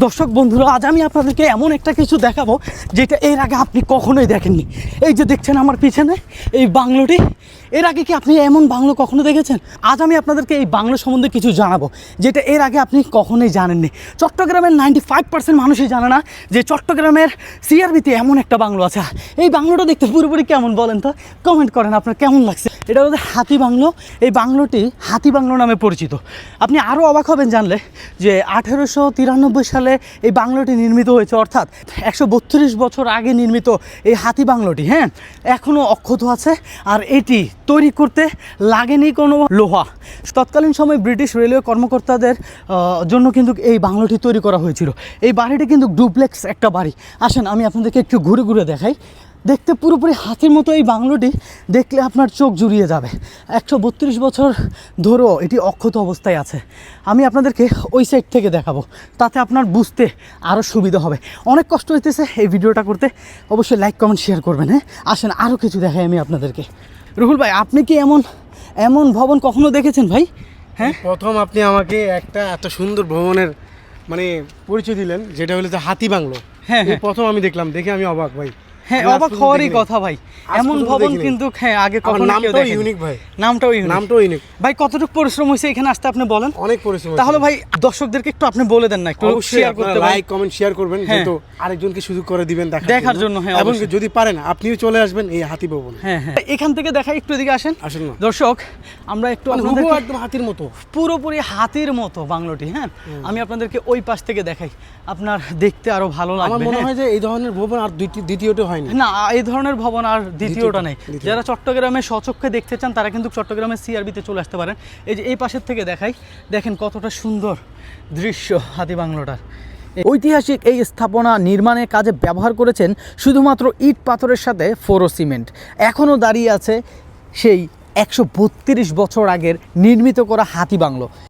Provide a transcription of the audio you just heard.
দর্শক বন্ধুরা, আজ আমি আপনাদেরকে এমন একটা কিছু দেখাবো যেটা এর আগে আপনি কখনোই দেখেননি। এই যে দেখছেন আমার পিছনে এই বাংলোটি, এর আগে কি আপনি এমন বাংলো কখনো দেখেছেন? আজ আমি আপনাদেরকে এই বাংলো সম্বন্ধে কিছু জানাবো যেটা এর আগে আপনি কখনোই জানেননি। চট্টগ্রামের 95% মানুষই জানে না যে চট্টগ্রামের সিআরবিতে এমন একটা বাংলো আছে। এই বাংলোটা দেখতে পুরোপুরি কেমন বলেন তো, কমেন্ট করেন আপনার কেমন লাগছে। এটা হচ্ছে হাতি বাংলো। এই বাংলোটি হাতি বাংলো নামে পরিচিত। আপনি আরও অবাক হবেন জানলে যে 1893 সালে এই বাংলোটি নির্মিত হয়েছে, অর্থাৎ 132 বছর আগে নির্মিত এই হাতি বাংলোটি এখনও অক্ষত আছে। আর এটি তৈরি করতে লাগেনি কোনো লোহা। তৎকালীন সময় ব্রিটিশ রেলওয়ে কর্মকর্তাদের জন্য কিন্তু এই বাংলোটি তৈরি করা হয়েছিল। এই বাড়িটি কিন্তু ডুপ্লেক্স একটা বাড়ি। আসেন আমি আপনাদেরকে একটু ঘুরে ঘুরে দেখাই। দেখতে পুরোপুরি হাতির মতো এই বাংলোটি, দেখলে আপনার চোখ জুড়িয়ে যাবে। 132 বছর ধরেও এটি অক্ষত অবস্থায় আছে। আমি আপনাদেরকে ওই সাইড থেকে দেখাবো, তাতে আপনার বুঝতে আরও সুবিধা হবে। অনেক কষ্ট হইতেছে এই ভিডিওটা করতে, অবশ্যই লাইক কমেন্ট শেয়ার করবেন। আসেন আরও কিছু দেখাই আমি আপনাদেরকে। রুহুল ভাই, আপনি কি এমন ভবন কখনো দেখেছেন ভাই? প্রথম আপনি আমাকে একটা এত সুন্দর ভবনের পরিচয় দিলেন, যেটা হলো যে হাতি বাংলো। প্রথম আমি দেখলাম, দেখে আমি অবাক ভাই। অবাক হওয়ারই কথা ভাই, এমন ভবন কিন্তু আগে কখনো কেউ দেখেনি। ইউনিক ভাই, নামটাও ইউনিক ভাই। কতটুকু পরিশ্রম হয়েছে এখানে আসতে আপনি বলেন? অনেক পরিশ্রম। তাহলে ভাই দর্শকদেরকে একটু আপনি বলে দেন না, একটু শেয়ার করতে, লাইক কমেন্ট শেয়ার করবেন, যেহেতু আরেকজনকে সুযোগ করে দিবেন দেখার জন্য। এবং যদি পারেন আপনিও চলে আসবেন এই হাতি ভবন। এখান থেকে দেখাই, একটু এদিকে আসেন না দর্শক। আমরা একটু একদম হাতির মতো, পুরোপুরি হাতির মতো বাংলোটি। আমি আপনাদেরকে ওই পাশ থেকে দেখাই, আপনার দেখতে আরো ভালো লাগবে। আমার মনে হয় যে এই ধরনের ভবন আর দ্বিতীয়টা হয়নি। না, এই ধরনের ভবন আর দ্বিতীয়টা নেই। যারা চট্টগ্রামে স্বচক্ষে দেখতে চান তারা কিন্তু চট্টগ্রামের সিআরবিতে চলে আসতে পারেন। এই যে এই পাশের থেকে দেখাই, দেখেন কতটা সুন্দর দৃশ্য হাতি বাংলোটার। ঐতিহাসিক এই স্থাপনা নির্মাণের কাজে ব্যবহার করেছেন শুধুমাত্র ইট পাথরের সাথে ফোরো সিমেন্ট। এখনও দাঁড়িয়ে আছে সেই 132 বছর আগের নির্মিত করা হাতি বাংলো।